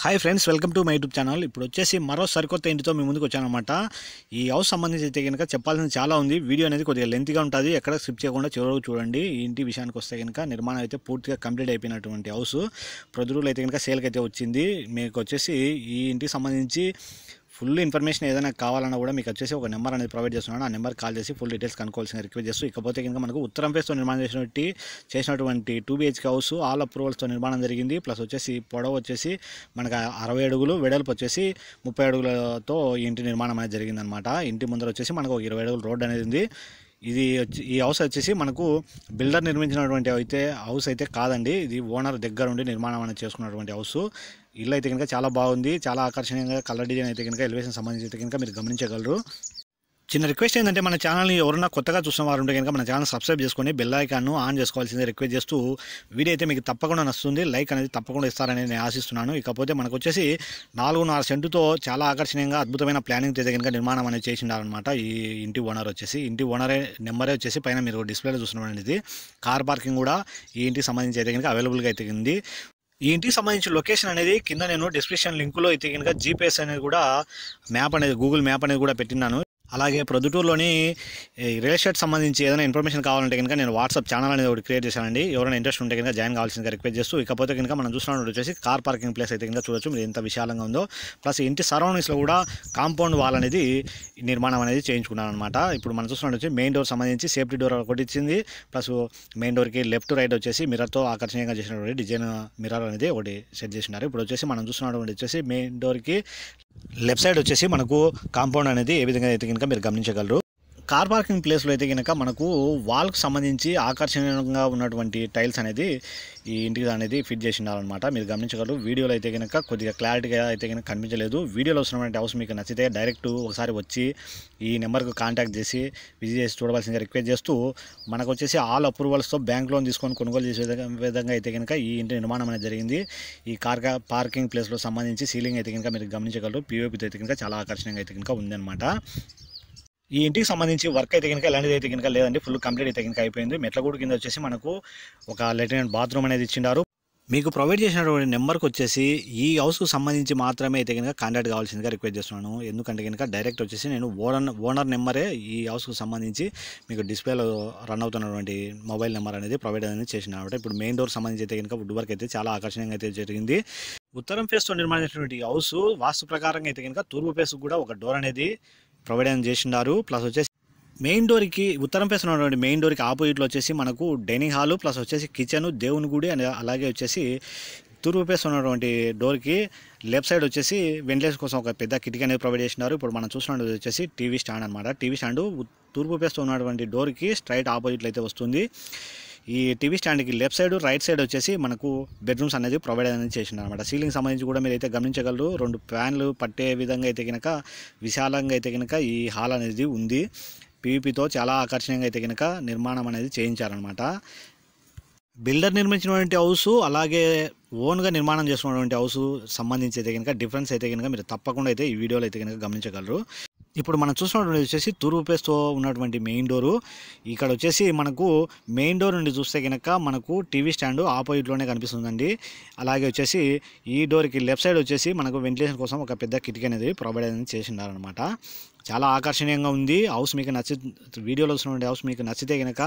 Hi friends, welcome to my YouTube channel. ఇప్పుడు వచ్చేసి మరో సరికొత్త ఇంటితో మీ ముందుకు వచ్చానమాట. ఈ హౌస్ సంబంధించి అయితే కనుక చెప్పాల్సింది చాలా ఉంది. వీడియో అనేది కొద్దిగా లెంత్గా ఉంటుంది, ఎక్కడ స్కిప్ చేయకుండా చివరకు చూడండి. ఈ ఇంటి విషయానికి వస్తే కనుక నిర్మాణం అయితే పూర్తిగా కంప్లీట్ అయిపోయినటువంటి హౌస్. ప్రొద్దుటూరులో అయితే కనుక సేల్కి అయితే వచ్చింది. మీకు వచ్చేసి ఈ ఇంటికి సంబంధించి ఫుల్ ఇన్ఫర్మేషన్ ఏదైనా కావాలన్నా కూడా మీకు వచ్చేసి ఒక నెంబర్ అనేది ప్రొవైడ్ చేస్తున్నాను. ఆ నెంబర్ కాల్ చేసి ఫుల్ డీటెయిల్స్ కనుక్కోవాల్సిన రిక్వెస్ట్ చేస్తూ, ఇకపోతే కనుక మనకు ఉత్తరం ఫేస్తో నిర్మాణం చేసినటువంటి 2 BHK హౌస్ ఆల్ అప్రూవల్స్తో నిర్మాణం జరిగింది. ప్లస్ వచ్చేసి పొడవు వచ్చేసి మనకు 60 అడుగులు, వెడల్పు వచ్చేసి 30 అడుగులతో ఈ ఇంటి నిర్మాణం అనేది జరిగిందనమాట. ఇంటి ముందర వచ్చేసి మనకు 20 అడుగుల రోడ్ అనేది ఉంది. ఈ హౌస్ వచ్చేసి మనకు బిల్డర్ నిర్మించినటువంటి హౌస్ అయితే కాదండి. ఇది ఓనర్ దగ్గర ఉండి నిర్మాణం అనేది చేసుకున్నటువంటి హౌస్. ఇల్లు అయితే కనుక చాలా బాగుంది, చాలా ఆకర్షణీయంగా కలర్ డిజైన్ అయితే కనుక ఎలివేషన్ సంబంధించి అయితే కనుక మీరు గమనించగలరు. చిన్న రిక్వెస్ట్ ఏంటంటే, మన ఛానల్ని ఎవరైనా కొత్తగా చూసిన వారు ఉంటే కనుక మన ఛానల్ సబ్స్క్రైబ్ చేసుకొని బెల్ ఐకాన్ను ఆన్ చేసుకోవాల్సిందే రిక్వెస్ట్ చేస్తూ, వీడియో అయితే మీకు తప్పకుండా నచ్చుతుంది, లైక్ అనేది తప్పకుండా ఇస్తారని నేను ఆశిస్తున్నాను. ఇకపోతే మనకు వచ్చేసి 4.5 సెంటుతో చాలా ఆకర్షణీయంగా అద్భుతమైన ప్లానింగ్ అయితే కనుక నిర్మాణం అనేది చేసిండారనమాట. ఈ ఇంటి ఓనర్ వచ్చేసి, ఇంటి ఓనరే నెంబరే వచ్చేసి పైన మీరు డిస్ప్లేలో చూస్తున్నది. కార్ పార్కింగ్ కూడా ఈ ఇంటికి సంబంధించి అయితే కనుక అవైలబుల్గా అయితే ఉంది. ఈ ఇంటికి సంబంధించిన లొకేషన్ అనేది కింద నేను డిస్క్రిప్షన్ లింకులో అయితే కనుక జీపీఎస్ అనేది కూడా గూగుల్ మ్యాప్ అనేది కూడా పెట్టినాను. అలాగే ప్రొద్దుటూరులోని రియల్ ఎస్టేట్ సంబంధించి ఏదైనా ఇన్ఫర్మేషన్ కావాలంటే కనుక నేను వాట్సాప్ ఛానల్ అనేది ఒకటి క్రియేట్ చేశానండి. ఎవరైనా ఇంట్రెస్ట్ ఉంటే కనుక జాయిన్ కావాల్సిందిగా రిక్వెస్ట్ చేస్తూ, ఇకపోతే కనుక మనం చూస్తున్నట్టు వచ్చేసి కార్ పార్కింగ్ ప్లేస్ అయితే కనుక చూడొచ్చు మీరు ఎంత విశాలంగా ఉందో. ప్లస్ ఇంటి సరౌండింగ్స్లో కూడా కాంపౌండ్ వాల్ అనేది నిర్మాణం అనేది చేయించుకున్నాను అనమాట. ఇప్పుడు మనం చూస్తున్నట్టు వచ్చి మెయిన్ డోర్ సంబంధించి సేఫ్టీ డోర్ ఒకటి ఇచ్చింది. ప్లస్ మెయిన్ డోర్కి లెఫ్ట్ రైట్ వచ్చేసి మిర్రర్తో ఆకర్షణీయంగా చేసినటువంటి డిజైన్ మిర్రర్ అనేది ఒకటి సెట్ చేసినారు. ఇప్పుడు వచ్చేసి మనం చూస్తున్నటువంటి వచ్చేసి మెయిన్ డోర్కి లెఫ్ట్ సైడ్ వచ్చేసి మనకు కాంపౌండ్ అనేది ఏ విధంగా అయితే కనుక మీరు గమనించగలరు. కార్ పార్కింగ్ ప్లేస్లో అయితే కనుక మనకు వాల్కి సంబంధించి ఆకర్షణీయంగా ఉన్నటువంటి టైల్స్ అనేది ఈ ఇంటికి అనేది ఫిట్ చేసినారనమాట. మీరు గమనించగలరు. వీడియోలో అయితే కనుక కొద్దిగా క్లారిటీగా అయితే కనుక కనిపించలేదు. వీడియోలో వస్తున్నటువంటి హౌస్ మీకు నచ్చితే డైరెక్ట్ ఒకసారి వచ్చి ఈ నెంబర్కు కాంటాక్ట్ చేసి విజిట్ చేసి చూడవలసిందిగా రిక్వెస్ట్ చేస్తూ, మనకు వచ్చేసి ఆల్ అప్రూవల్స్తో బ్యాంక్ లోన్ తీసుకొని కొనుగోలు చేసే విధంగా అయితే కనుక ఈ ఇంటి నిర్మాణం అనేది జరిగింది. ఈ కార్ పార్కింగ్ ప్లేస్లో సంబంధించి సీలింగ్ అయితే కనుక మీరు గమనించగలరు. పీఓపీతో అయితే కనుక చాలా ఆకర్షణీయంగా అయితే కనుక ఉందన్నమాట. ఈ ఇంటికి సంబంధించి వర్క్ అయితే కనుక ఎలాంటిది అయితే కనుక లేదండి, ఫుల్ కంప్లీట్ అయితే కనుక అయిపోయింది. మెట్లగూడు కింద వచ్చేసి మనకు ఒక లెట్రిన్ బాత్రూమ్ అనేది ఇచ్చిండారు. మీకు ప్రొవైడ్ చేసినటువంటి నెంబర్కి వచ్చేసి ఈ హౌస్కు సంబంధించి మాత్రమే అయితే కనుక కాంటాక్ట్ కావాల్సిందిగా రిక్వెస్ట్ చేస్తున్నాను. ఎందుకంటే కనుక డైరెక్ట్ వచ్చేసి నేను ఓనర్ నెంబరే ఈ హౌస్కు సంబంధించి మీకు డిస్ప్లేలో రన్ అవుతున్నటువంటి మొబైల్ నెంబర్ అనేది ప్రొవైడ్ అనేది చేసిన అనమాట. ఇప్పుడు మెయిన్ డోర్ సంబంధించి అయితే కనుక వుడ్ వర్క్ అయితే చాలా ఆకర్షణీయంగా అయితే జరిగింది. ఉత్తరం ఫేస్తో నిర్మాణించినటువంటి హౌస్ వాస్తు ప్రకారంగా అయితే కనుక తూర్పు ఫేస్కు కూడా ఒక డోర్ అనేది ప్రొవైడ్ అనేది చేసినారు. ప్లస్ వచ్చేసి మెయిన్ డోర్కి ఉత్తరం ఫేస్ ఉన్నటువంటి మెయిన్ డోర్కి ఆపోజిట్లో వచ్చేసి మనకు డైనింగ్ హాలు, ప్లస్ వచ్చేసి కిచెన్, దేవుని గుడి, అలాగే వచ్చేసి తూర్పు ఫేస్ ఉన్నటువంటి డోర్కి లెఫ్ట్ సైడ్ వచ్చేసి వెంటిలేషన్ కోసం ఒక పెద్ద కిటికీ అనేది ప్రొవైడ్ చేసినారు. ఇప్పుడు మనం చూస్తున్నది వచ్చేసి టీవీ స్టాండ్ అనమాట. టీవీ స్టాండ్ తూర్పు ఫేస్తో ఉన్నటువంటి డోర్కి స్ట్రైట్ ఆపోజిట్లో అయితే వస్తుంది. ఈ టీవీ స్టాండ్కి లెఫ్ట్ సైడ్ రైట్ సైడ్ వచ్చేసి మనకు బెడ్రూమ్స్ అనేది ప్రొవైడ్ అనేది చేసినారు అనమాట. సీలింగ్ సంబంధించి కూడా మీరు అయితే గమనించగలరు. 2 ఫ్యాన్లు పట్టే విధంగా అయితే కనుక విశాలంగా అయితే కనుక ఈ హాల్ అనేది ఉంది. పీవీపీతో చాలా ఆకర్షణీయంగా అయితే కనుక నిర్మాణం అనేది చేయించారనమాట. బిల్డర్ నిర్మించినటువంటి హౌస్ అలాగే ఓన్గా నిర్మాణం చేసుకున్నటువంటి హౌస్ సంబంధించి అయితే కనుక డిఫరెన్స్ అయితే కనుక మీరు తప్పకుండా అయితే ఈ వీడియోలో అయితే కనుక గమనించగలరు. ఇప్పుడు మనం చూసినటువంటి వచ్చేసి తూర్పు ఫేస్తో ఉన్నటువంటి మెయిన్ డోరు. ఇక్కడ వచ్చేసి మనకు మెయిన్ డోర్ నుండి చూస్తే కనుక మనకు టీవీ స్టాండ్ ఆపోజిట్లోనే కనిపిస్తుందండి. అలాగే వచ్చేసి ఈ డోర్కి లెఫ్ట్ సైడ్ వచ్చేసి మనకు వెంటిలేషన్ కోసం ఒక పెద్ద కిటికీ అనేది ప్రొవైడ్ అనేది చేసినారనమాట. చాలా ఆకర్షణీయంగా ఉంది హౌస్. మీకు వీడియోలో వస్తున్నటువంటి హౌస్ మీకు నచ్చితే కనుక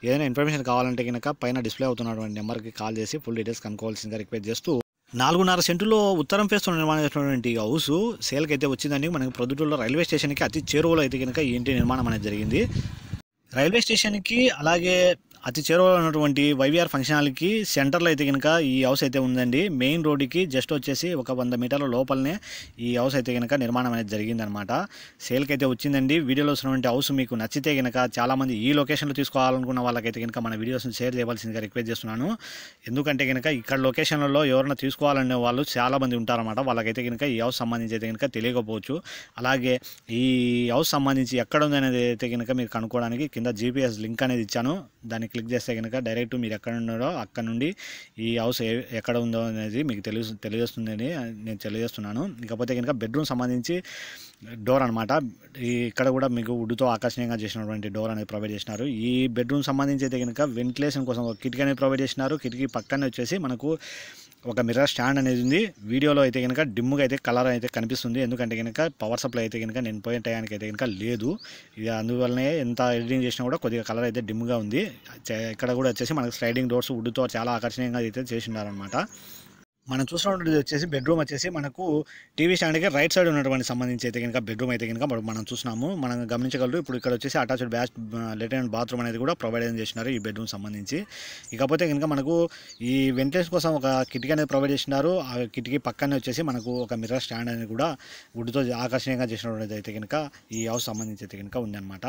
ఏదైనా ఇన్ఫర్మేషన్ కావాలంటే కనుక పైన డిస్ప్లే అవుతున్నటువంటి నెంబర్కి కాల్ చేసి ఫుల్ డీటెయిల్స్ కనుక్కోవాల్సిందిగా రిక్వెస్ట్ చేస్తూ, 4.5 సెంటులో ఉత్తరం ఫేస్తో నిర్మాణం చేసినటువంటి హౌస్ సేల్కి అయితే వచ్చిందని. మనకి ప్రొద్దుటూరులో రైల్వే స్టేషన్కి అతి చేరువలో అయితే కనుక ఈ ఇంటి నిర్మాణం అనేది జరిగింది. రైల్వే స్టేషన్కి అలాగే అతి చేరువలో ఉన్నటువంటి వైవిఆర్ ఫంక్షన్ హాల్కి సెంటర్లో అయితే కనుక ఈ హౌస్ అయితే ఉందండి. మెయిన్ రోడ్డుకి జస్ట్ వచ్చేసి ఒక 100 మీటర్ల లోపలనే ఈ హౌస్ అయితే కనుక నిర్మాణం అనేది జరిగిందనమాట. సేల్కి అయితే వచ్చిందండి. వీడియోలో వస్తున్నటువంటి హౌస్ మీకు నచ్చితే కనుక చాలామంది ఈ లొకేషన్లో తీసుకోవాలనుకున్న వాళ్ళకైతే కనుక మన వీడియోస్ని షేర్ చేయవలసిందిగా రిక్వెస్ట్ చేస్తున్నాను. ఎందుకంటే కనుక ఇక్కడ లొకేషన్లలో ఎవరైనా తీసుకోవాలనే వాళ్ళు చాలామంది ఉంటారన్నమాట. వాళ్ళకైతే కనుక ఈ హౌస్ సంబంధించి అయితే కనుక తెలియకపోవచ్చు. అలాగే ఈ హౌస్ సంబంధించి ఎక్కడ ఉంది అనేది అయితే కనుక మీరు కనుక్కోవడానికి కింద జీపీఎస్ లింక్ అనేది ఇచ్చాను. దాన్ని క్లిక్ చేస్తే కనుక డైరెక్ట్ మీరు ఎక్కడ ఉన్నారో అక్కడ నుండి ఈ హౌస్ ఎక్కడ ఉందో అనేది మీకు తెలియజేస్తుందని నేను తెలియజేస్తున్నాను. ఇకపోతే కనుక బెడ్రూమ్ సంబంధించి డోర్ అనమాట. ఇక్కడ కూడా మీకు వుడ్తో ఆకర్షణీయంగా చేసినటువంటి డోర్ అనేది ప్రొవైడ్ చేసినారు. ఈ బెడ్రూమ్ సంబంధించి అయితే కనుక వెంటిలేషన్ కోసం ఒక కిటికీ అనేది ప్రొవైడ్ చేసినారు. కిటికీ పక్కనే వచ్చేసి మనకు ఒక మిర్రర్ స్టాండ్ అనేది ఉంది. వీడియోలో అయితే కనుక డిమ్గా అయితే కలర్ అయితే కనిపిస్తుంది. ఎందుకంటే కనుక పవర్ సప్లై అయితే కనుక నేను పోయిన టయానికి అయితే కనుక లేదు. ఇక అందువల్లనే ఎంత ఎడిటింగ్ చేసినా కూడా కొద్దిగా కలర్ అయితే డిమ్గా ఉంది. ఇక్కడ కూడా వచ్చేసి మనకు స్లైడింగ్ డోర్స్ వుడ్తో చాలా ఆకర్షణీయంగా అయితే చేసినారనమాట. మనం చూసినటువంటిది వచ్చేసి బెడ్రూమ్ వచ్చేసి మనకు టీవీ స్టాండ్కి రైట్ సైడ్ ఉన్నటువంటి సంబంధించి అయితే కనుక బెడ్రూమ్ అయితే కనుక మనం చూసినాము. మనం గమనించగలరు. ఇప్పుడు ఇక్కడ వచ్చేసి అటాచ్డ్ లెట్రిన్ బాత్రూమ్ అనేది కూడా ప్రొవైడ్ చేసినారు ఈ బెడ్రూమ్ సంబంధించి. ఇకపోతే కనుక మనకు ఈ వెంటిలేషన్ కోసం ఒక కిటికీ అనేది ప్రొవైడ్ చేసినారు. ఆ కిటికీ పక్కనే వచ్చేసి మనకు ఒక మిర్రర్ స్టాండ్ అనేది కూడా వుడ్తో ఆకర్షణీయంగా చేసినటువంటిది అయితే కనుక ఈ హౌస్ సంబంధించి అయితే కనుక ఉందన్నమాట.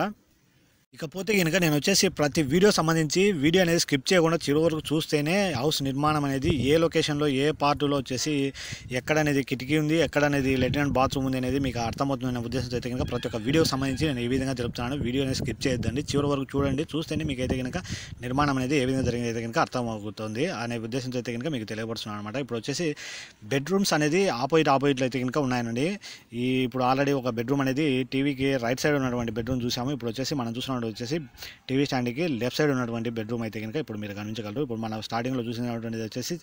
ఇకపోతే కనుక నేను వచ్చేసి ప్రతి వీడియో సంబంధించి వీడియో అనేది స్కిప్ చేయకుండా చివరి వరకు చూస్తేనే హౌస్ నిర్మాణం అనేది ఏ లొకేషన్లో ఏ పార్టులో వచ్చేసి ఎక్కడ అనేది కిటికీ ఉంది, ఎక్కడ అనేది లెట్రిన్ బాత్రూమ్ ఉంది అనేది మీకు అర్థమవుతుందనే ఉద్దేశంతో అయితే కనుక ప్రతి ఒక్క వీడియో సంబంధించి నేను ఈ విధంగా తెలుపుతున్నాను. వీడియో అనేది స్కిప్ చేయొద్దండి, చివరి వరకు చూడండి. చూస్తేనే మీకు అయితే కనుక నిర్మాణం అనేది ఏ విధంగా జరిగింది అయితే కనుక అర్థమవుతుంది అనే ఉద్దేశంతో అయితే కనుక మీకు తెలియపరుస్తున్నాను అనమాట. ఇప్పుడు వచ్చేసి బెడ్రూమ్స్ అనేది ఆపోజిట్లో అయితే కనుక ఉన్నాయండి. ఇప్పుడు ఆల్రెడీ ఒక బెడ్రూమ్ అనేది టీవీకి రైట్ సైడ్ ఉన్నటువంటి బెడ్రూమ్ చూసాము. ఇప్పుడు వచ్చేసి మనం చూసిన వచ్చేసి టీవీ స్టాండ్కి లెఫ్ట్ సైడ్ ఉన్నటువంటి బెడ్రూమ్ అయితే కనుక ఇప్పుడు మీరు గమనించగలరు. ఇప్పుడు మనం స్టార్టింగ్లో చూసినటువంటిది వచ్చేసి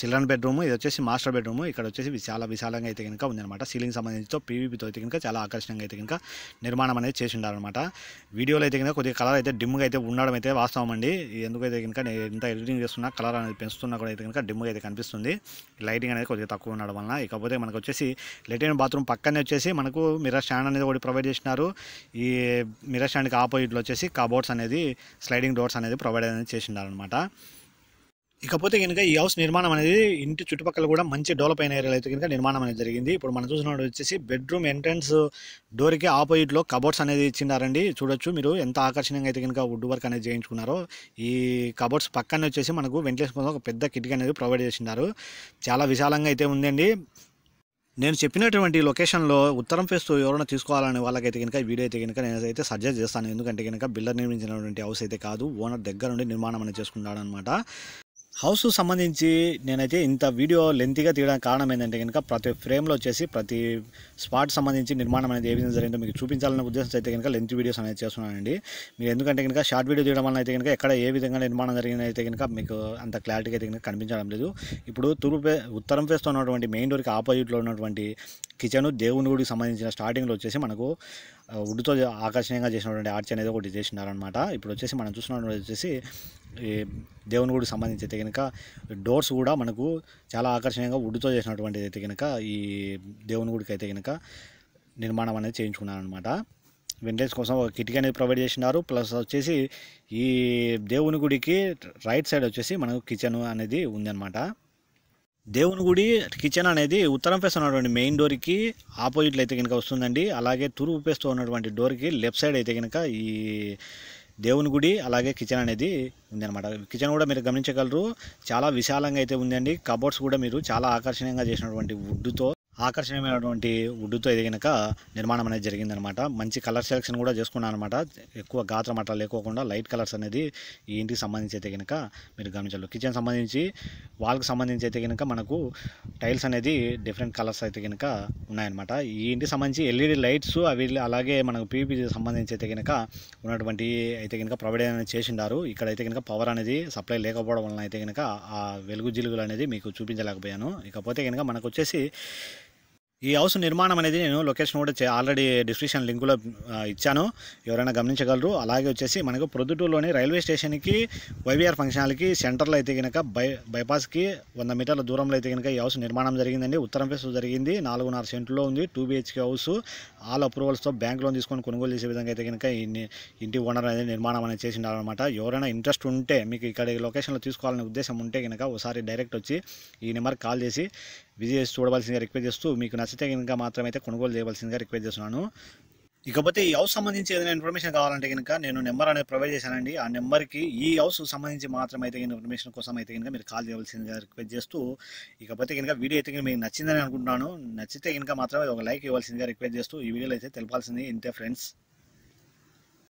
చిల్డ్రన్ బెడ్రూమ్, ఇది వచ్చేసి మాస్టర్ బెడ్రూమ్. ఇక్కడ వచ్చేసి చాలా విశాలంగా అయితే కనుక ఉందన్నమాట. సీలింగ్ సంబంధించి పీవీపీతో అయితే కనుక చాలా ఆకర్షణీయంగా అయితే కనుక నిర్మాణం అనేది చేసి ఉండాలన్నమాట. వీడియోలో అయితే కనుక కొద్దిగా కలర్ అయితే డిమ్గా అయితే ఉండడం అయితే వాస్తవం అండి. ఎందుకైతే కనుక నేను ఎంత ఎడిటింగ్ చేస్తున్నా కలర్ అనేది పెంచుతున్నా కూడా అయితే కనుక డిమ్గా అయితే కనిపిస్తుంది. లైటింగ్ అనేది కొద్దిగా తక్కువ ఉండడం వలన. ఇకపోతే మనకు వచ్చేసి లెట్రిన్ బాత్రూమ్ పక్కనే వచ్చేసి మనకు మిర్రర్ స్టాండ్ అనేది ఒకటి ప్రొవైడ్ చేసినారు. ఈ మిర్రర్ స్టాండ్కి ఆపోజిట్లో వచ్చేసి కబోర్డ్స్ అనేది స్లైడింగ్ డోర్స్ అనేది ప్రొవైడ్ అనేది చేసిండారనమాట. ఇకపోతే కనుక ఈ హౌస్ నిర్మాణం అనేది ఇంటి చుట్టుపక్కల కూడా మంచి డెవలప్ అయిన ఏరియాలో అయితే కనుక నిర్మాణం అనేది జరిగింది. ఇప్పుడు మనం చూసినప్పుడు వచ్చేసి బెడ్రూమ్ ఎంట్రన్స్ డోర్కి ఆపోజిట్లో కబోర్డ్స్ అనేది ఇచ్చినారండి. చూడొచ్చు మీరు ఎంత ఆకర్షణీయంగా అయితే కనుక వుడ్ వర్క్ అనేది చేయించుకున్నారో. ఈ కబోర్డ్స్ పక్కనే వచ్చేసి మనకు వెంటిలేషన్ కోసం ఒక పెద్ద కిటికీ అనేది ప్రొవైడ్ చేసినారు. చాలా విశాలంగా అయితే ఉందండి. నేను చెప్పినటువంటి లొకేషన్లో ఉత్తరం ఫేస్ ఎవరైనా తీసుకోవాలనే వాళ్ళకైతే కనుక ఈ వీడియో అయితే కనుక నేనైతే సజెస్ట్ చేస్తాను. ఎందుకంటే కనుక బిల్డర్ నిర్మించినటువంటి హౌస్ అయితే కాదు, ఓనర్ దగ్గర నుండి నిర్మాణం అనేది చేసుకున్నాడు అనమాట. హౌస్ సంబంధించి నేనైతే ఇంత వీడియో లెంతీగా తీయడానికి కారణం ఏంటంటే కనుక ప్రతి ఫ్రేమ్లో వచ్చేసి ప్రతి స్పాట్ సంబంధించి నిర్మాణం అనేది ఏ విధంగా జరిగిందో మీకు చూపించాలనే ఉద్దేశంతో అయితే కనుక లెంత్ వీడియోస్ అనేది చేస్తున్నానండి. మీరు ఎందుకంటే కనుక షార్ట్ వీడియో తీయడం వల్ల అయితే కనుక ఎక్కడ ఏ విధంగా నిర్మాణం జరిగింది అయితే కనుక మీకు అంత క్లారిటీగా అయితే కనుక కనిపించడం లేదు. ఇప్పుడు ఉత్తరం ఫేస్తో ఉన్నటువంటి మెయిన్ డోర్కి ఆపోజిట్లో ఉన్నటువంటి కిచెన్ దేవుని గుడికి సంబంధించిన స్టార్టింగ్లో వచ్చేసి మనకు వుడ్తో ఆకర్షణీయంగా చేసినటువంటి ఆర్చ్ అనేది ఒకటి చేసినారనమాట. ఇప్పుడు వచ్చేసి మనం చూసినటువంటి వచ్చేసి ఈ దేవుని గుడికి సంబంధించి అయితే కనుక డోర్స్ కూడా మనకు చాలా ఆకర్షణీయంగా వుడ్తో చేసినటువంటిది అయితే కనుక ఈ దేవుని గుడికి అయితే కనుక నిర్మాణం అనేది చేయించుకున్నారనమాట. వెంటిలేషన్ కోసం ఒక కిటికీ అనేది ప్రొవైడ్ చేసినారు. ప్లస్ వచ్చేసి ఈ దేవుని గుడికి రైట్ సైడ్ వచ్చేసి మనకు కిచెన్ అనేది ఉందన్నమాట. దేవుని గుడి కిచెన్ అనేది ఉత్తరం ఫేస్ ఉన్నటువంటి మెయిన్ డోర్కి ఆపోజిట్లో అయితే కనుక వస్తుందండి. అలాగే తూర్పు ఫేస్తో ఉన్నటువంటి డోర్కి లెఫ్ట్ సైడ్ అయితే కనుక ఈ దేవుని గుడి అలాగే కిచెన్ అనేది ఉందన్నమాట. కిచెన్ కూడా మీరు గమనించగలరు, చాలా విశాలంగా అయితే ఉందండి. కబోర్డ్స్ కూడా మీరు చాలా ఆకర్షణీయంగా చేసినటువంటి ఆకర్షణీయమైనటువంటి వుడ్తో అయితే కనుక నిర్మాణం అనేది జరిగిందనమాట. మంచి కలర్ సెలెక్షన్ కూడా చేసుకున్నాను అనమాట. ఎక్కువ గాత్రం అట్లా లేకోకుండా లైట్ కలర్స్ అనేది ఈ ఇంటికి సంబంధించి అయితే కనుక మీరు గమనించాలి. కిచెన్ సంబంధించి వాల్కి సంబంధించి అయితే కనుక మనకు టైల్స్ అనేది డిఫరెంట్ కలర్స్ అయితే కనుక ఉన్నాయన్నమాట. ఈ ఇంటికి సంబంధించి ఎల్ఈడి లైట్స్ అవి అలాగే మనకు పీపీ సంబంధించి అయితే కనుక ఉన్నటువంటి అయితే కనుక ప్రొవైడ్ అనేది చేసిండారు. ఇక్కడైతే కనుక పవర్ అనేది సప్లై లేకపోవడం వలన అయితే కనుక ఆ వెలుగు జిలుగులు అనేది మీకు చూపించలేకపోయాను. ఇకపోతే కనుక మనకు వచ్చేసి ఈ హౌస్ నిర్మాణం అనేది నేను లొకేషన్ కూడా ఆల్రెడీ డిస్క్రిప్షన్ లింకులో ఇచ్చాను, ఎవరైనా గమనించగలరు. అలాగే వచ్చేసి మనకు ప్రొద్దుటూరులోని రైల్వే స్టేషన్కి వైవీఆర్ ఫంక్షన్ హాల్కి సెంటర్లో అయితే కనుక బైపాస్కి 100 మీటర్ల దూరంలో అయితే కనుక ఈ హౌస్ నిర్మాణం జరిగిందండి. ఉత్తరం ఫేస్ జరిగింది. 4.5 సెంట్లో ఉంది. 2 BHK హౌస్. ఆల్ అప్రూవల్స్తో బ్యాంక్ లోన్ తీసుకొని కొనుగోలు చేసే విధంగా అయితే కనుక ఇంటి ఓనర్ అనేది నిర్మాణం అనేది చేసి ఉండాలన్నమాట. ఎవరైనా ఇంట్రెస్ట్ ఉంటే మీకు ఇక్కడ లొకేషన్లో తీసుకోవాలనే ఉద్దేశం ఉంటే కనుక ఒకసారి డైరెక్ట్ వచ్చి ఈ నెంబర్కి కాల్ చేసి విజిట్ చేసి చూడవలసిందిగా రిక్వెస్ట్ చేస్తూ, మీకు నచ్చితే కనుక మాత్రమైతే కొనుగోలు చేయవలసిందిగా రిక్వెస్ట్ చేస్తున్నాను. ఇకపోతే ఈ హౌస్ సంబంధించి ఏదైనా ఇన్ఫర్మేషన్ కావాలంటే కనుక నేను నెంబర్ అనేది ప్రొవైడ్ చేశానండి. ఆ నెంబర్కి ఈ హౌస్ సంబంధించి మాత్రమైతే ఇన్ఫర్మేషన్ కోసం అయితే కనుక మీరు కాల్ చేయవలసిందిగా రిక్వెస్ట్ చేస్తూ, ఇకపోతే కనుక వీడియో అయితే కనుక మీకు నచ్చిందని అనుకుంటున్నాను. నచ్చితే కనుక మాత్రమే ఒక లైక్ ఇవ్వాల్సిందిగా రిక్వెస్ట్ చేస్తూ ఈ వీడియోలో అయితే తెలపాల్సింది ఇంతే ఫ్రెండ్స్.